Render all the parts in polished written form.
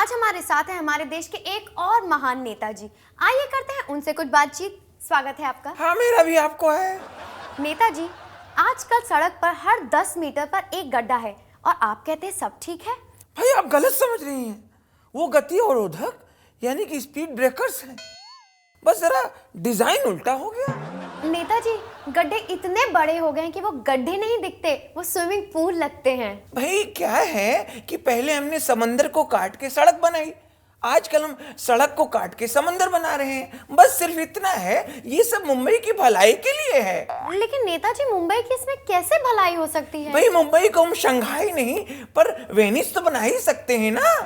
आज हमारे साथ है हमारे देश के एक और महान नेताजी। आइए करते हैं उनसे कुछ बातचीत। स्वागत है आपका। हाँ, मेरा भी आपको है। नेताजी, आजकल सड़क पर हर 10 मीटर पर एक गड्ढा है और आप कहते हैं सब ठीक है। भाई आप गलत समझ रही हैं। वो गति अवरोधक यानी कि स्पीड ब्रेकर्स हैं। बस जरा डिजाइन उल्टा हो गया। नेताजी, गड्ढे इतने बड़े हो गए कि वो गड्ढे नहीं दिखते, वो स्विमिंग पूल लगते हैं। भाई क्या है कि पहले हमने समंदर को काट के सड़क बनाई, आजकल हम सड़क को काट के समंदर बना रहे हैं। बस सिर्फ इतना है, ये सब मुंबई की भलाई के लिए है। लेकिन नेताजी, मुंबई की इसमें कैसे भलाई हो सकती है? भाई मुंबई को हम शंघाई नहीं पर वेनिस तो बना ही सकते हैं ना।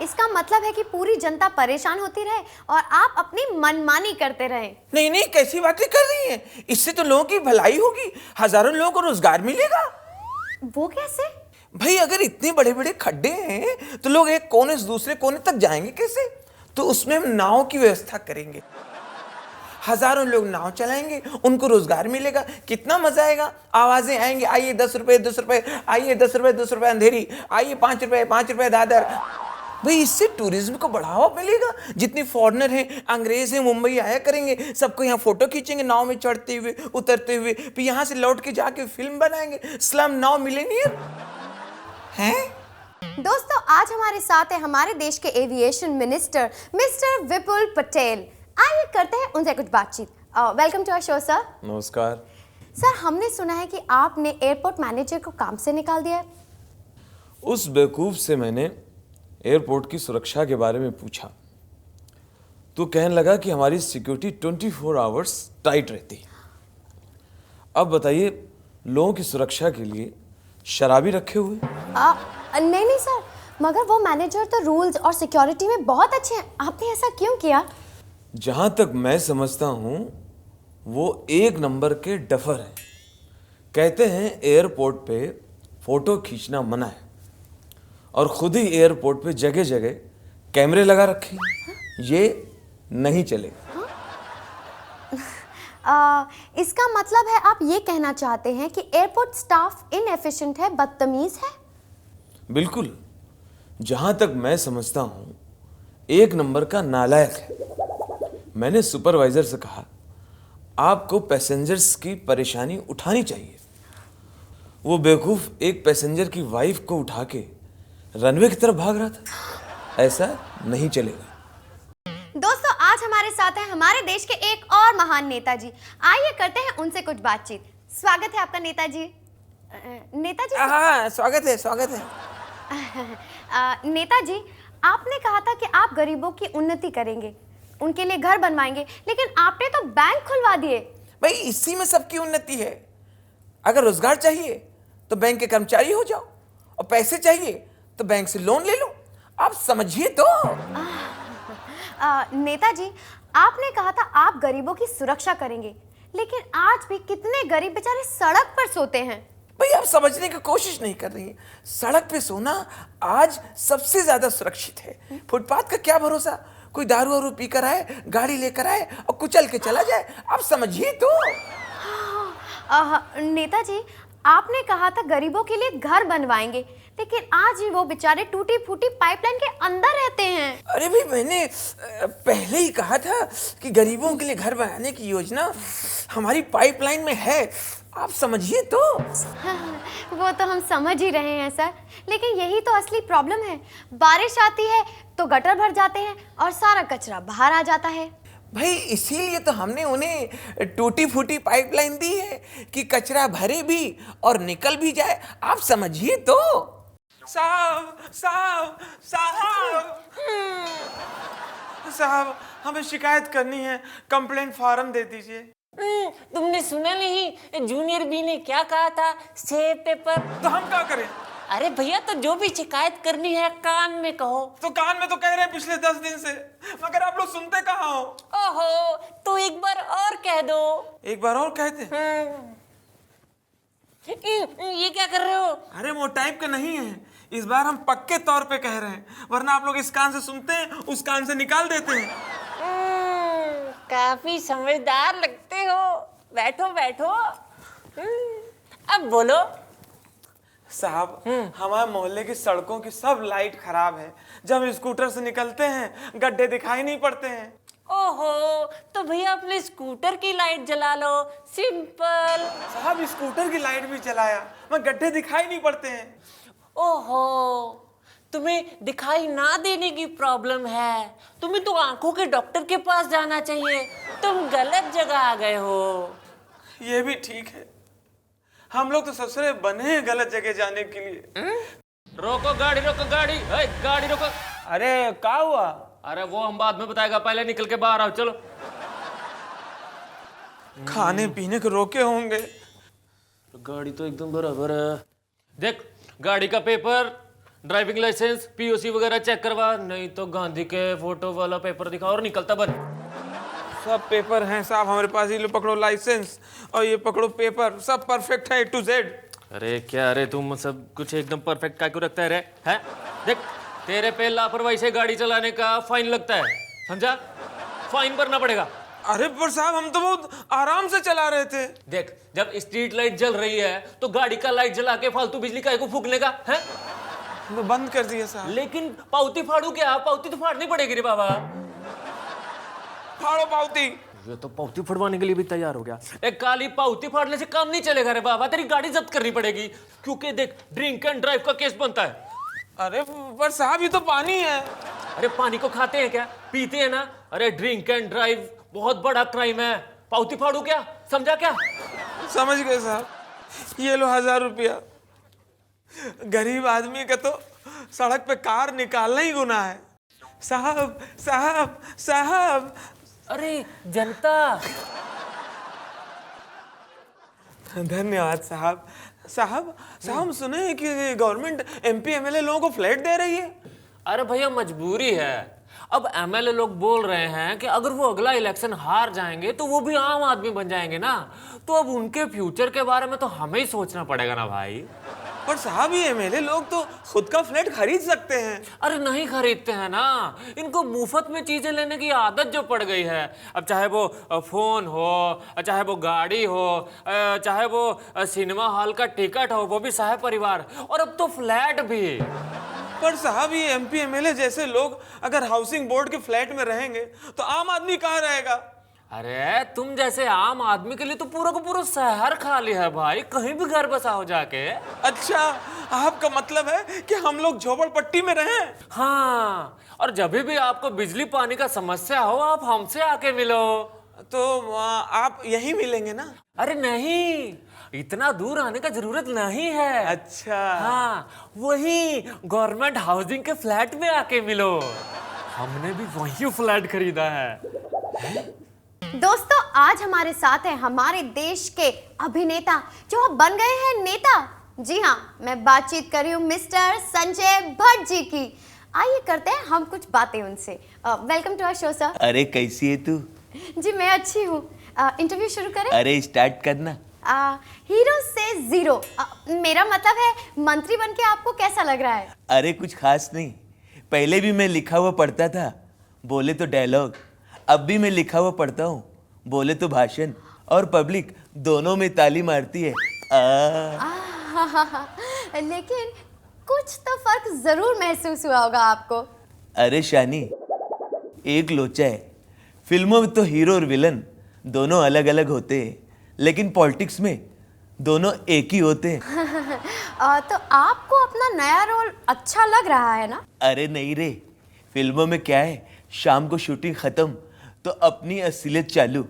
इसका मतलब है कि पूरी जनता परेशान होती रहे और आप अपनी मनमानी करते रहे। नहीं नहीं, कैसी बातें कर रही हैं। इससे तो लोगों की भलाई होगी, हजारों लोगों को रोजगार मिलेगा। वो कैसे? भाई अगर इतने बड़े बड़े खड्डे हैं तो लोग एक कोने से दूसरे कोने तक जाएंगे कैसे? तो उसमें हम नाव की व्यवस्था करेंगे, हजारों लोग नाव चलाएंगे, उनको रोजगार मिलेगा। कितना मजा आएगा। आवाजें आएंगे, आइए 10 रुपए 10 रुपए, आइए 10 रुपए 10 रुपए अंधेरी, आइए 5 रुपए 5 रुपए दादर। भाई इससे टूरिज्म को बढ़ावा मिलेगा। जितने फॉरेनर हैं, अंग्रेज हैं, मुंबई आया करेंगे, सबको यहाँ फोटो खींचेंगे नाव में चढ़ते हुए उतरते हुए, फिर यहाँ से लौट के जाके फिल्म बनाएंगे। स्लम नाव मिलेनियर हैं। दोस्तों, आज हमारे साथ है हमारे देश के aviation minister mister Vipul Patel. आइए करते हैं उनसे कुछ बातचीत। Welcome to our show sir. नमस्कार सर, हमने सुना है कि आपने एयरपोर्ट मैनेजर को काम से निकाल दिया है। उस बेवकूफ से मैंने एयरपोर्ट की सुरक्षा के बारे में पूछा तो कहने लगा कि हमारी सिक्योरिटी 24 आवर्स टाइट रहती है। अब बताइए, लोगों की सुरक्षा के लिए शराबी रखे हुए? नहीं नहीं सर, मगर वो मैनेजर तो रूल्स और सिक्योरिटी में बहुत अच्छे हैं। आपने ऐसा क्यों किया? जहां तक मैं समझता हूं वो एक नंबर के डफर हैं। कहते हैं एयरपोर्ट पे फोटो खींचना मना है और खुद ही एयरपोर्ट पे जगह जगह कैमरे लगा रखे हैं। ये नहीं चलेगा। इसका मतलब है आप ये कहना चाहते हैं कि एयरपोर्ट स्टाफ इनएफिशिएंट है, बदतमीज है? बिल्कुल। जहां तक मैं समझता हूं एक नंबर का नालायक है। मैंने सुपरवाइजर से कहा आपको पैसेंजर्स की परेशानी उठानी चाहिए। वो बेवकूफ एक पैसेंजर की वाइफ को उठा के रनवे की तरफ भाग रहा था। ऐसा नहीं चलेगा। दोस्तों, आज हमारे साथ हैं हमारे देश के एक और महान नेताजी। आइए करते हैं उनसे कुछ बातचीत। स्वागत है आपका नेताजी। नेताजी हाँ, स्वागत है स्वागत है। नेताजी, आपने कहा था कि आप गरीबों की उन्नति करेंगे, उनके लिए घर बनवाएंगे, लेकिन आपने तो बैंक खुलवा दिए। भाई इसी में सबकी उन्नति है। अगर रोजगार चाहिए तो बैंक के कर्मचारी हो जाओ, और पैसे चाहिए तो बैंक से लोन ले लो। आप समझिए तो। नेताजी, आपने कहा था आप गरीबों की सुरक्षा करेंगे, लेकिन आज भी कितने गरीब बेचारे सड़क पर सोते हैं। भाई आप समझने की कोशिश नहीं कर रही हैं। सड़क पे सोना आज सबसे ज्यादा सुरक्षित है। फुटपाथ का क्या भरोसा, कोई दारू वारू पी कर आए, गाड़ी लेकर आए और कुचल के चला जाए। आप समझिए तो। नेताजी, आपने कहा था गरीबों के लिए घर बनवाएंगे, लेकिन आज ही वो बेचारे टूटी फूटी पाइपलाइन के अंदर रहते हैं। अरे भाई, मैंने पहले ही कहा था कि गरीबों के लिए घर बनाने की योजना हमारी पाइपलाइन में है। आप समझिए तो। वो तो हम समझ ही रहे हैं सर, लेकिन यही तो असली प्रॉब्लम है। बारिश आती है तो गटर भर जाते हैं और सारा कचरा बाहर आ जाता है। भाई इसीलिए तो हमने उन्हें टूटी फूटी पाइपलाइन दी है कि कचरा भरे भी और निकल भी जाए। आप समझिए तो। साहब साहब साहब साहब, हमें शिकायत करनी है, कंप्लेंट फॉर्म दे दीजिए। तुमने सुना नहीं जूनियर बी ने क्या कहा था? Save paper. तो हम क्या करें? अरे भैया, तो जो भी शिकायत करनी है कान में कहो। तो कान में तो कह रहे हैं पिछले 10 दिन से, मगर आप लोग सुनते कहाँ हो? ओहो, तो एक बार और कह दो। एक बार और कहते हैं। ये क्या कर रहे हो? अरे वो टाइप का नहीं है, इस बार हम पक्के तौर पे कह रहे हैं, वरना आप लोग इस कान से सुनते हैं, उस कान से निकाल देते हैं। काफी समझदार लगते हो। बैठो बैठो। अब बोलो। साहब हमारे मोहल्ले की सड़कों की सब लाइट खराब है। जब हम स्कूटर से निकलते हैं गड्ढे दिखाई नहीं पड़ते हैं। ओहो, तो भैया अपने स्कूटर की लाइट जला लो, सिंपल। साहब स्कूटर की लाइट भी चलाया मगर गड्ढे दिखाई नहीं पड़ते हैं। ओहो, तुम्हें दिखाई ना देने की प्रॉब्लम है, तुम्हें तो आंखों के डॉक्टर के पास जाना चाहिए। तुम गलत जगह आ गए हो। ये भी ठीक है, हम लोग तो ससुरे बने हैं गलत जगह जाने के लिए। रोको गाड़ी, रोको गाड़ी, गाड़ी रोको। अरे क्या हुआ? अरे वो हम बाद में बताएगा, पहले निकल के बाहर आओ, चलो। खाने पीने को रोके होंगे। गाड़ी तो एकदम बराबर है। देख गाड़ी का पेपर, ड्राइविंग लाइसेंस, पीओसी वगैरह चेक करवा, नहीं तो गांधी के फोटो वाला पेपर दिखा और निकलता बन। सब पेपर हैं साहब हमारे पास। ये लो पकड़ो लाइसेंस और ये पकड़ो पेपर, सब परफेक्ट है A to Z। अरे क्या रे तुम सब कुछ एकदम परफेक्ट काय को रखता है रे? हैं? देख तेरे पे लापरवाही से गाड़ी चलाने का फाइन लगता है, समझा? फाइन भरना पड़ेगा। अरे पर साहब हम तो बहुत आराम से चला रहे थे। देख जब स्ट्रीट लाइट जल रही है तो गाड़ी का लाइट जला के फालतू बिजली काय को फूकने का है? तो बंद कर दिया साहब। लेकिन पाउती फाड़ू क्या? पाउती तो फाड़नी पड़ेगी रे बाबा। फाड़ो पाउती। ये तो पाउती फड़वाने के लिए भी तैयार हो गया। एक काली पाउती फाड़ने से काम नहीं चलेगा रे बाबा, तेरी गाड़ी जब्त करनी पड़ेगी, क्योंकि देख ड्रिंक एंड ड्राइव का केस बनता है। अरे पर साहब ये तो पानी है। अरे पानी को खाते हैं क्या? पीते हैं ना। अरे ड्रिंक एंड ड्राइव बहुत बड़ा क्राइम है। पाउती फाड़ू क्या? समझा क्या? समझ गए साहब। ये लो 1000 रुपया। गरीब आदमी का तो सड़क पे कार निकालना ही गुनाह है। साहब साहब साहब। अरे जनता। धन्यवाद साहब। साहब साहब हम सुने हैं कि गवर्नमेंट MP MLA लोगों को फ्लैट दे रही है। अरे भैया मजबूरी है। अब MLA लोग बोल रहे हैं कि अगर वो अगला इलेक्शन हार जाएंगे तो वो भी आम आदमी बन जाएंगे ना, तो अब उनके फ्यूचर के बारे में तो हमें ही सोचना पड़ेगा ना भाई। पर साहब ये MLA लोग तो खुद का फ्लैट खरीद सकते हैं। अरे नहीं खरीदते हैं ना, इनको मुफ्त में चीजें लेने की आदत जो पड़ गई है। अब चाहे वो फोन हो, चाहे वो गाड़ी हो, चाहे वो सिनेमा हॉल का टिकट हो, वो भी सह परिवार, और अब तो फ्लैट भी। पर साहब ये MP MLA जैसे लोग अगर हाउसिंग बोर्ड के फ्लैट में रहेंगे तो आम आदमी कहाँ रहेगा? अरे तुम जैसे आम आदमी के लिए तो पूरा का पूरा शहर खाली है भाई, कहीं भी घर बसा हो जाके। अच्छा आपका मतलब है कि हम लोग झोपड़पट्टी में रहें? हाँ, और जब भी आपको बिजली पानी का समस्या हो आप हमसे आके मिलो। तो आप यहीं मिलेंगे ना? अरे नहीं, इतना दूर आने का जरूरत नहीं है। अच्छा हाँ, वही गवर्नमेंट हाउसिंग के फ्लैट में आके मिलो। हमने भी वही फ्लैट खरीदा है। दोस्तों आज हमारे साथ हैं हमारे देश के अभिनेता जो अब बन गए हैं नेता। जी हाँ, मैं बातचीत कर रही हूँ मिस्टर संजय भट्ट जी की। आइए करते हैं हम कुछ बातें उनसे। Welcome to our show sir. अरे कैसी है तू? जी मैं अच्छी हूँ। इंटरव्यू शुरू करें? अरे स्टार्ट करना। हीरो से जीरो। मेरा मतलब है मंत्री बन के आपको कैसा लग रहा है? अरे कुछ खास नहीं, पहले भी मैं लिखा हुआ पढ़ता था, बोले तो डायलॉग। अब भी मैं लिखा हुआ पढ़ता हूँ, बोले तो भाषण, और पब्लिक दोनों में ताली मारती है। लेकिन कुछ तो फर्क जरूर महसूस हुआ होगा आपको। अरे शानी, एक लोचा है। फिल्मों में तो हीरो और विलन दोनों अलग अलग होते हैं, लेकिन पॉलिटिक्स में दोनों एक ही होते हैं। तो आपको अपना नया रोल अच्छा लग रहा है ना? अरे नहीं रे, फिल्मों में क्या है, शाम को शूटिंग खत्म तो अपनी असलियत चालू,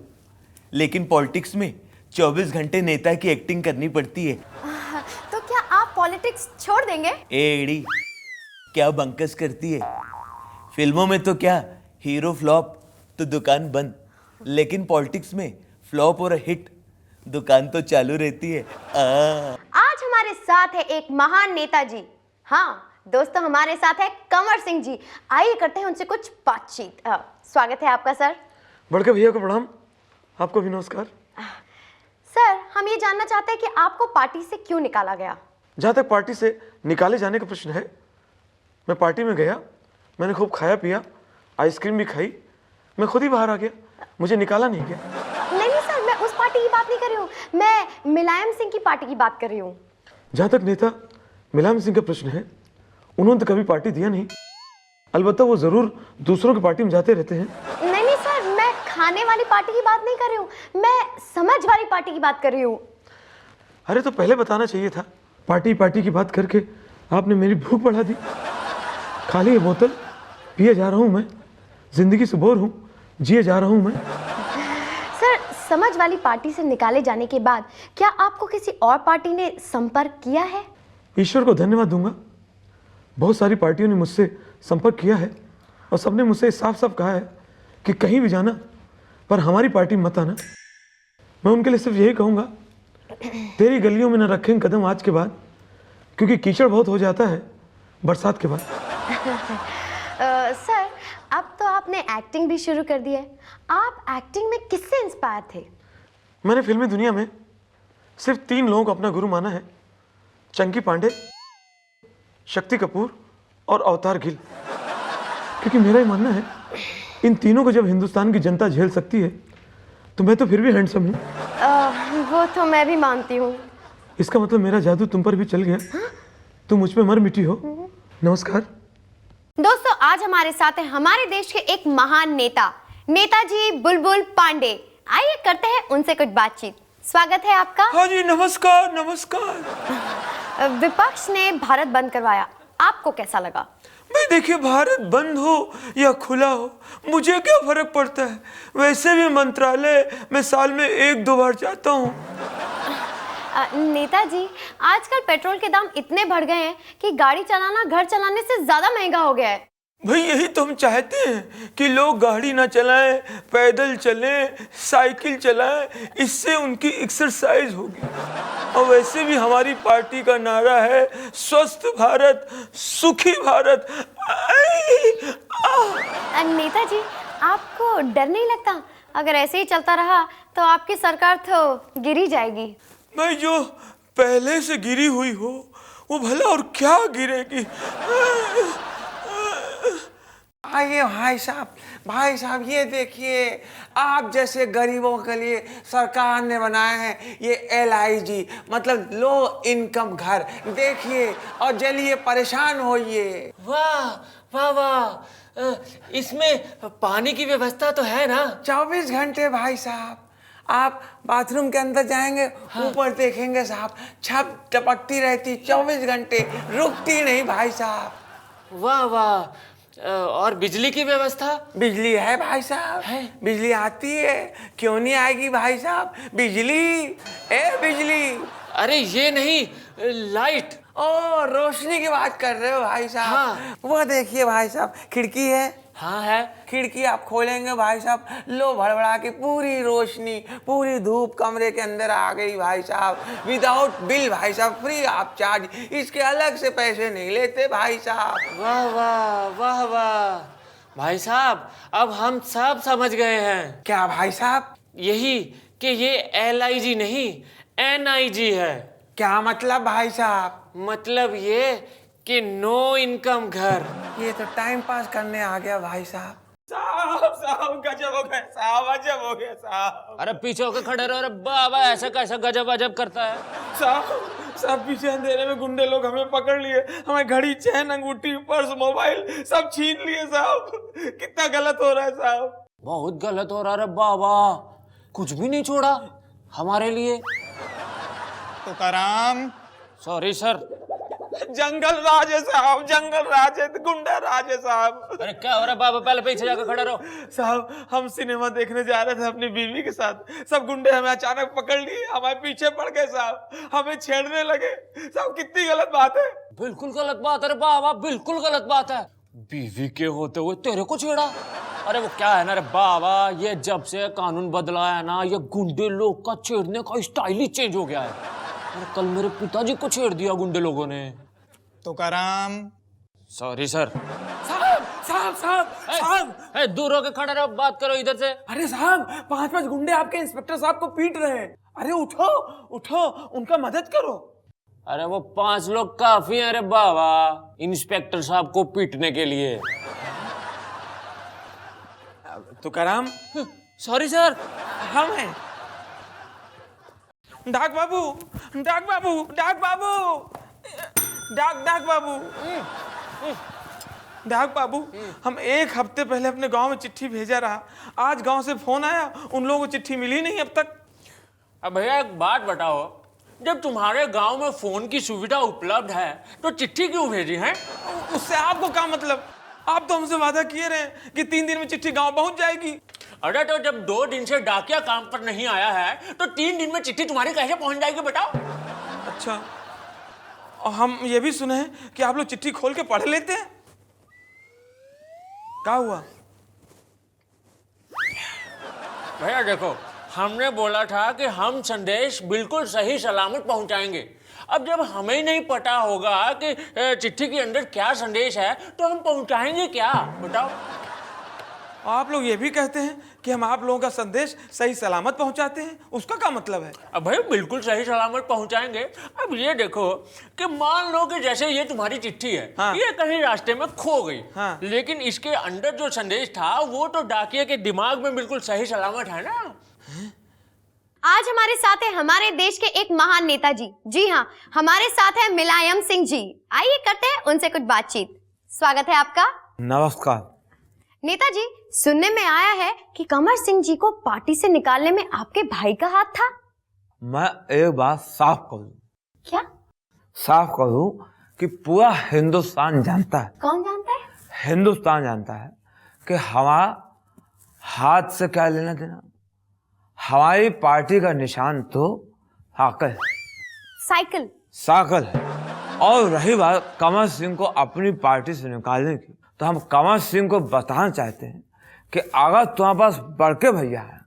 लेकिन पॉलिटिक्स में 24 घंटे नेता की एक्टिंग करनी पड़ती है। तो क्या आप पॉलिटिक्स छोड़ देंगे? एड़ी, क्या बंकस करती है। फिल्मों में तो क्या हीरो फ्लॉप तो दुकान बंद, लेकिन पॉलिटिक्स में फ्लॉप और हिट दुकान तो चालू रहती है। आज हमारे साथ है एक महान नेता जी। हाँ दोस्तों, हमारे साथ है कंवर सिंह जी। आइए करते हैं उनसे कुछ बातचीत। स्वागत है आपका सर। बड़के भैया को प्रणाम, आपको भी नमस्कार। सर हम ये जानना चाहते हैं कि आपको पार्टी से क्यों निकाला गया? जहाँ तक पार्टी से निकाले जाने का प्रश्न है, मैं पार्टी में गया, मैंने खूब खाया पिया, आइसक्रीम भी खाई, मैं खुद ही बाहर आ गया, मुझे निकाला नहीं गया। नहीं सर, मैं उस पार्टी की बात नहीं कर रही हूँ, मैं मुलायम सिंह की पार्टी की बात कर रही हूँ। जहाँ तक नेता मुलायम सिंह का प्रश्न है, उन्होंने तो कभी पार्टी दिया नहीं। अलबत्ता वो जरूर दूसरों की पार्टी में जाते रहते हैं। नहीं नहीं सर, मैं खाने वाली पार्टी की बात नहीं कर रही हूँ, मैं समझ वाली पार्टी की बात कर रही हूँ। अरे तो पहले बताना चाहिए था। पार्टी पार्टी की बात करके आपने मेरी भूख बढ़ा दी। खाली ये बोतल पिए जा रहा हूँ मैं, जिंदगी से बोर हूँ, जिए जा रहा हूँ मैं। सर, समझ वाली पार्टी से निकाले जाने के बाद क्या आपको किसी और पार्टी ने संपर्क किया है? ईश्वर को धन्यवाद दूंगा, बहुत सारी पार्टियों ने मुझसे संपर्क किया है और सबने मुझसे साफ साफ कहा है कि कहीं भी जाना पर हमारी पार्टी में मत आना। मैं उनके लिए सिर्फ यही कहूँगा, तेरी गलियों में न रखें कदम आज के बाद, क्योंकि कीचड़ बहुत हो जाता है बरसात के बाद। सर, अब तो आपने एक्टिंग भी शुरू कर दी है। आप एक्टिंग में किससे इंस्पायर थे? मैंने फिल्मी दुनिया में सिर्फ 3 लोगों को अपना गुरु माना है, चंकी पांडे, शक्ति कपूर और अवतार गिल। क्योंकि मेरा ही मानना है, इन तीनों को जब हिंदुस्तान की जनता झेल सकती है तो मैं तो फिर भी हैंडसम हूँ। वो तो मैं भी मानती हूँ। इसका मतलब मेरा जादू तुम पर भी चल गया, तुम मुझ पे मर मिटी हो। नमस्कार दोस्तों, आज हमारे साथ हैं हमारे देश के एक महान नेता, नेताजी बुलबुल पांडे। आइए करते हैं उनसे कुछ बातचीत। स्वागत है आपका। हाँ जी, नमस्कार नमस्कार। विपक्ष ने भारत बंद करवाया, आपको कैसा लगा? भाई देखिए, भारत बंद हो या खुला हो, मुझे क्या फर्क पड़ता है। वैसे भी मंत्रालय मैं साल में 1-2 बार जाता हूँ। नेताजी, आजकल पेट्रोल के दाम इतने बढ़ गए हैं कि गाड़ी चलाना घर चलाने से ज्यादा महंगा हो गया है। भाई यही तो हम चाहते हैं कि लोग गाड़ी ना चलाएं, पैदल चलें, साइकिल चलाएं, इससे उनकी एक्सरसाइज होगी। और वैसे भी हमारी पार्टी का नारा है स्वस्थ भारत, सुखी भारत। नेताजी, आपको डर नहीं लगता? अगर ऐसे ही चलता रहा तो आपकी सरकार तो गिर ही जाएगी। भाई जो पहले से गिरी हुई हो वो भला और क्या गिरेगी। आइए भाई साहब ये देखिए, आप जैसे गरीबों के लिए सरकार ने बनाया है ये LIG, मतलब लो इनकम घर। देखिए और जलिए, परेशान होइए। वाह वाह वाह, इसमें पानी की व्यवस्था तो है ना? 24 घंटे भाई साहब। आप बाथरूम के अंदर जाएंगे, ऊपर देखेंगे साहब, छत टपकती रहती 24 घंटे, रुकती नहीं भाई साहब। वाह वाह, और बिजली की व्यवस्था? बिजली है भाई साहब, है? बिजली आती है, क्यों नहीं आएगी भाई साहब। बिजली बिजली। अरे ये नहीं, लाइट। ओ, रोशनी की बात कर रहे हो भाई साहब। हाँ। वो देखिए भाई साहब, खिड़की है। हाँ है। खिड़की आप खोलेंगे भाई साहब, लो भड़बड़ा के पूरी रोशनी, पूरी धूप कमरे के अंदर आ गई भाई साहब। विदाउट बिल भाई साहब, फ्री आप चार्ज, इसके अलग से पैसे नहीं लेते भाई साहब। वाह वाह वाह वाह भाई साहब, अब हम सब समझ गए हैं। क्या भाई साहब? यही कि ये LIG नहीं NIG है। क्या मतलब भाई साहब? मतलब ये कि नो इनकम घर। ये तो टाइम पास करने आ गया भाई साहब। साहब गजब हो गया साहब, अजब हो गया साहब। अरे पीछे होके खड़े रहो। अरे बाबा, ऐसा कैसा गजब अजब करता है? साहब पीछे अंधेरे में गुंडे लोग हमें पकड़ लिए, हमें घड़ी, चैन, अंगूठी, पर्स, मोबाइल सब छीन लिए साहब। कितना गलत हो रहा है साहब। बहुत गलत हो रहा है बाबा, कुछ भी नहीं छोड़ा हमारे लिए। Tukaram, sorry sir. जंगल राज है साहब, जंगल राज है, गुंडा राज है साहब। अरे क्या हो रहा है बाबा, पहले पीछे जाकर खड़े रहो। साहब हम सिनेमा देखने जा रहे थे अपनी बीवी के साथ, सब गुंडे हमें अचानक पकड़ लिए, हमारे पीछे पड़ गए साहब, हमें छेड़ने लगे साहब। कितनी गलत बात है। बिल्कुल गलत बात है रे बाबा, बिल्कुल गलत बात है। बीवी के होते हुए तेरे को छेड़ा? अरे वो क्या है ना रे बाबा, ये जब से कानून बदला है ना, ये गुंडे लोग का छेड़ने का स्टाइल ही चेंज हो गया है। अरे कल मेरे पिताजी को छेड़ दिया गुंडे लोगों ने। Tukaram, sorry sir. साहब साहब साहब साहब, दूर होके खड़े रहो, बात करो इधर से। अरे साहब 5-5 गुंडे आपके इंस्पेक्टर साहब को पीट रहे हैं। अरे उठो उठो, उनका मदद करो। अरे वो 5 लोग काफी हैं रे बाबा इंस्पेक्टर साहब को पीटने के लिए। Tukaram, sorry sir. हम हैं। डाक बाबू, डाक बाबू, डाक बाबू, डाक बाबू, डाक बाबू, हम एक हफ्ते पहले अपने गांव में चिट्ठी भेजा रहा, आज गांव से फोन आया, उन लोगों को चिट्ठी मिली नहीं अब तक। अब भैया एक बात बताओ, जब तुम्हारे गांव में फोन की सुविधा उपलब्ध है तो चिट्ठी क्यों भेजी है? उससे आपको क्या मतलब? आप तो हमसे वादा किए रहे कि 3 दिन में चिट्ठी गांव पहुंच जाएगी। अरे तो जब 2 दिन से डाकिया काम पर नहीं आया है तो 3 दिन में चिट्ठी तुम्हारी कैसे पहुंच जाएगी बताओ? अच्छा, और हम ये भी सुने हैं कि आप लोग चिट्ठी खोल के पढ़ लेते हैं। क्या हुआ? भैया देखो, हमने बोला था कि हम संदेश बिल्कुल सही सलामत पहुंचाएंगे। अब जब हमें ही नहीं पता होगा कि चिट्ठी के अंदर क्या संदेश है तो हम पहुंचाएंगे क्या बताओ? आप लोग ये भी कहते हैं कि हम आप लोगों का संदेश सही सलामत पहुंचाते हैं, उसका क्या मतलब है? अब भाई बिल्कुल सही सलामत पहुंचाएंगे। अब ये देखो कि मान लो कि जैसे ये तुम्हारी चिट्ठी है, हाँ। ये कहीं रास्ते में खो गई, हाँ। लेकिन इसके अंदर जो संदेश था वो तो डाकिया के दिमाग में बिल्कुल सही सलामत है ना। आज हमारे साथ है हमारे देश के एक महान नेताजी। जी हाँ, हमारे साथ है मुलायम सिंह जी। आइए करते हैं उनसे कुछ बातचीत। स्वागत है आपका। नमस्कार। नेताजी, सुनने में आया है कि कमर सिंह जी को पार्टी से निकालने में आपके भाई का हाथ था। मैं एक बात साफ कर दूं, क्या? साफ कर दूं कि पूरा हिंदुस्तान जानता है, कौन जानता है? हिंदुस्तान जानता है कि हमारा हाथ से क्या लेना देना। हमारी पार्टी का निशान तो साइकिल साइकिल साइकिल है। और रही बात कमर सिंह को अपनी पार्टी से निकालने की, तो हम कमर सिंह को बताना चाहते हैं कि अगर तुम्हारे पास बड़के भैया है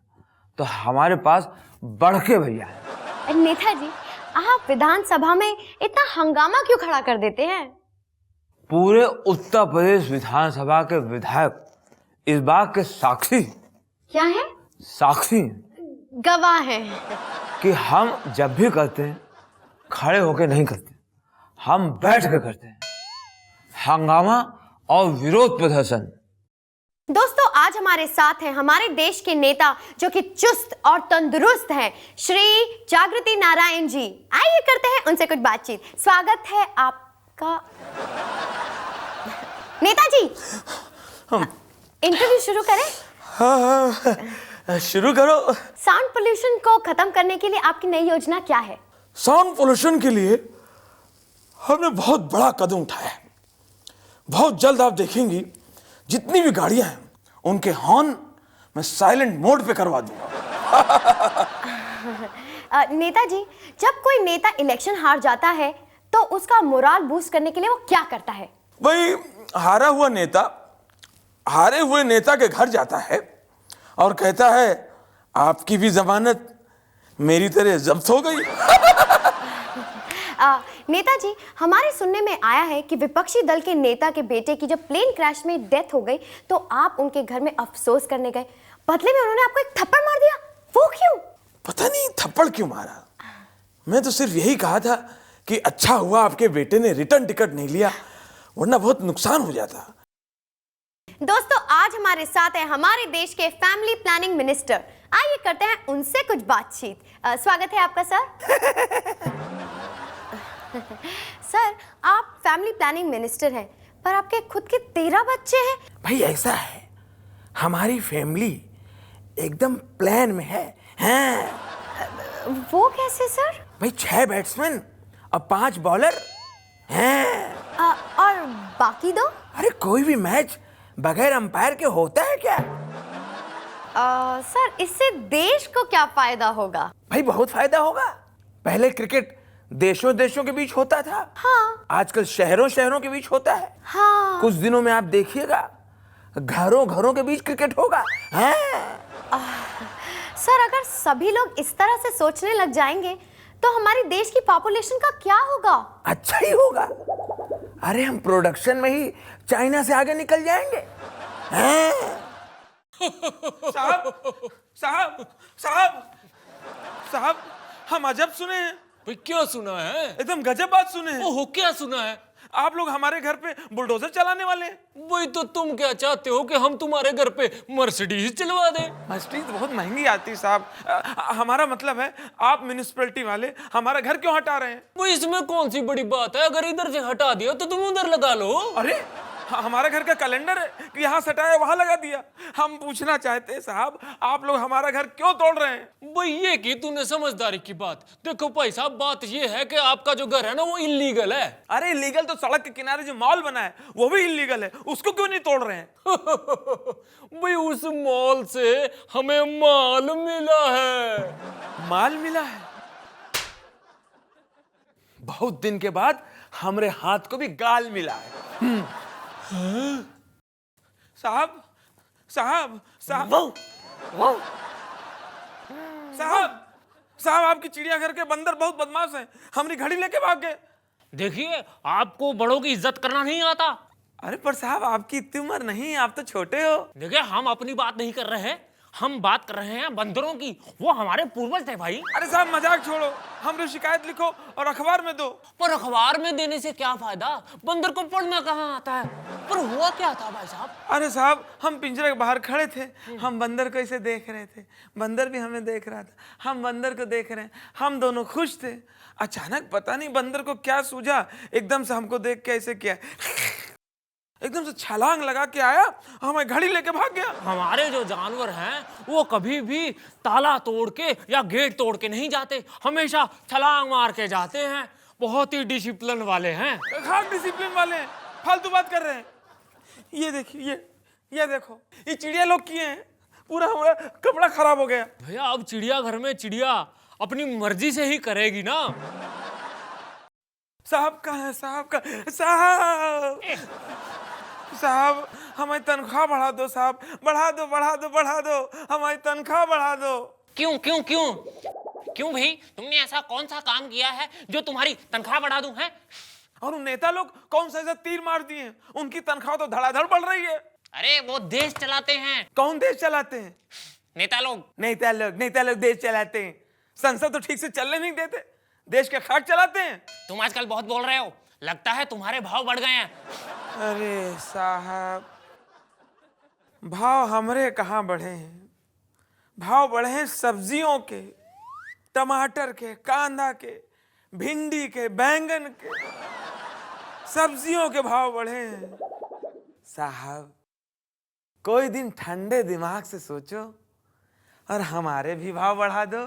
तो हमारे पास बढ़के भैया है। नेताजी, आप विधानसभा में इतना हंगामा क्यों खड़ा कर देते हैं? पूरे उत्तर प्रदेश विधानसभा के विधायक इस बात के साक्षी क्या है? साक्षी हैं गवाह है कि हम जब भी करते हैं खड़े होकर नहीं करते, हम बैठ कर करते हैं। हंगामा और विरोध प्रदर्शन। दोस्तों, आज हमारे साथ हैं हमारे देश के नेता जो कि चुस्त और तंदुरुस्त हैं, श्री जागृति नारायण जी। आइए करते हैं उनसे कुछ बातचीत। स्वागत है आपका। नेताजी, इंटरव्यू शुरू करें? हाँ, शुरू करो। साउंड पोल्यूशन को खत्म करने के लिए आपकी नई योजना क्या है? साउंड पोल्यूशन के लिए हमने बहुत बड़ा कदम उठाया है। बहुत जल्द आप देखेंगी जितनी भी गाड़ियां हैं उनके हॉर्न मैं साइलेंट मोड पे करवा दूंगा। नेताजी, जब कोई नेता इलेक्शन हार जाता है तो उसका मोराल बूस्ट करने के लिए वो क्या करता है? भाई, हारा हुआ नेता हारे हुए नेता के घर जाता है और कहता है आपकी भी जमानत मेरी तरह जब्त हो गई। नेताजी, हमारे सुनने में आया है कि विपक्षी दल के नेता के बेटे की जब प्लेन क्रैश में डेथ हो गई तो आप उनके घर में अफसोस करने गए, बदले में उन्होंने आपको एक थप्पड़ मार दिया। वो क्यों? पता नहीं थप्पड़ क्यों मारा। मैं तो सिर्फ यही कहा था कि अच्छा हुआ आपके बेटे ने रिटर्न टिकट नहीं लिया, वरना बहुत नुकसान हो जाता। दोस्तों, आज हमारे साथ है हमारे देश के फैमिली प्लानिंग मिनिस्टर। आइए करते हैं उनसे कुछ बातचीत। स्वागत है आपका सर। सर, आप फैमिली प्लानिंग मिनिस्टर हैं, पर आपके खुद के 13 बच्चे हैं। भाई ऐसा है, हमारी फैमिली एकदम प्लान में है। हैं? वो कैसे सर? भाई 6 बैट्समैन और 5 बॉलर हैं। और बाकी 2? अरे कोई भी मैच बगैर अंपायर के होता है क्या? सर, इससे देश को क्या फायदा होगा? भाई बहुत फायदा होगा। पहले क्रिकेट देशों देशों के बीच होता था। हाँ। आजकल शहरों शहरों के बीच होता है। हाँ। कुछ दिनों में आप देखिएगा घरों घरों के बीच क्रिकेट होगा। हैं? सर, अगर सभी लोग इस तरह से सोचने लग जाएंगे तो हमारे देश की पॉपुलेशन का क्या होगा? अच्छा ही होगा। अरे हम प्रोडक्शन में ही चाइना से आगे निकल जाएंगे। हैं? साहब साहब साहब साहब, हम अजब सुने हैं। भाई क्या सुना है? एकदम गजब बात सुने हैं। ओहो, क्या सुना है? आप लोग हमारे घर पे बुलडोजर चलाने वाले हैं। वही तो, तुम क्या चाहते हो कि हम तुम्हारे घर पे मर्सिडीज चलवा दें? मर्सिडीज बहुत महंगी आती है साहब। हमारा मतलब है आप म्यूनिसिपैलिटी वाले हमारा घर क्यों हटा रहे हैं? वो इसमें कौन सी बड़ी बात है, अगर इधर से हटा दिया तो तुम उधर लगा लो। अरे हमारा घर का कैलेंडर है कि यहाँ सटाया वहां लगा दिया। हम पूछना चाहते हैं साहब, आप लोग हमारा घर क्यों तोड़ रहे हैं? भाई ये की तूने समझदारी की बात। देखो भाई साहब, बात ये है कि आपका जो घर है ना वो इलीगल है। अरे इलीगल तो सड़क के किनारे जो मॉल बना है वो भी इलीगल है, उसको क्यों नहीं तोड़ रहे हैं? भाई उस मॉल से हमें माल मिला है। माल मिला है? बहुत दिन के बाद हमारे हाथ को भी गाल मिला है। साहब साहब साहब साहब साहब, आपकी चिड़ियाघर के बंदर बहुत बदमाश हैं, हमारी घड़ी लेके भाग गए। देखिए, आपको बड़ों की इज्जत करना नहीं आता। अरे पर साहब आपकी इतनी उम्र नहीं, आप तो छोटे हो। देखिए, हम अपनी बात नहीं कर रहे हैं, हम बात कर रहे हैं बंदरों की। वो हमारे पूर्वज थे भाई। अरे साहब मजाक छोड़ो, हमरे शिकायत लिखो और अखबार में दो। पर अखबार में देने से क्या फायदा, बंदर को पढ़ना कहाँ आता है। पर हुआ क्या था भाई साहब? अरे साहब हम पिंजरे के बाहर खड़े थे, हम बंदर को ऐसे देख रहे थे, बंदर भी हमें देख रहा था, हम बंदर को देख रहे हैं, हम दोनों खुश थे। अचानक पता नहीं बंदर को क्या सूझा, एकदम से हमको देख के ऐसे किया, एकदम से छलांग लगा के आया, हमें घड़ी लेके भाग गया। हमारे जो जानवर हैं वो कभी भी ताला तोड़ के या गेट तोड़ के नहीं जाते, हमेशा छलांग मार के जाते हैं। बहुत ही डिसिप्लिन वाले हैं। खास डिसिप्लिन वाले हैं, फालतू बात कर रहे हैं। ये देखिए, ये देखो, ये चिड़िया लोग किए हैं, पूरा हमारा कपड़ा खराब हो गया। भैया अब चिड़ियाघर में चिड़िया अपनी मर्जी से ही करेगी ना। साहब कहाँ है? साहब का साहब, साहब हमारी तनख्वाह बढ़ा दो साहब, बढ़ा दो बढ़ा दो बढ़ा दो, हमारी तनख्वाह बढ़ा दो। क्यों क्यों क्यों क्यों भाई, तुमने ऐसा कौन सा काम किया है जो तुम्हारी तनख्वाह बढ़ा दूं? है और उन नेता लोग कौन सा ऐसा तीर मार दिए हैं, उनकी तनख्वाह तो धड़ाधड़ बढ़ रही है। अरे वो देश चलाते हैं। कौन देश चलाते हैं? नेता लोग। नेता लोग देश चलाते हैं। संसद तो ठीक से चलने नहीं देते, देश के खाक चलाते हैं। तुम आजकल बहुत बोल रहे हो, लगता है तुम्हारे भाव बढ़ गए हैं। अरे साहब भाव हमरे कहाँ बढ़े हैं, भाव बढ़े हैं सब्जियों के, टमाटर के, कांदा के, भिंडी के, बैंगन के, सब्जियों के भाव बढ़े हैं। साहब कोई दिन ठंडे दिमाग से सोचो और हमारे भी भाव बढ़ा दो।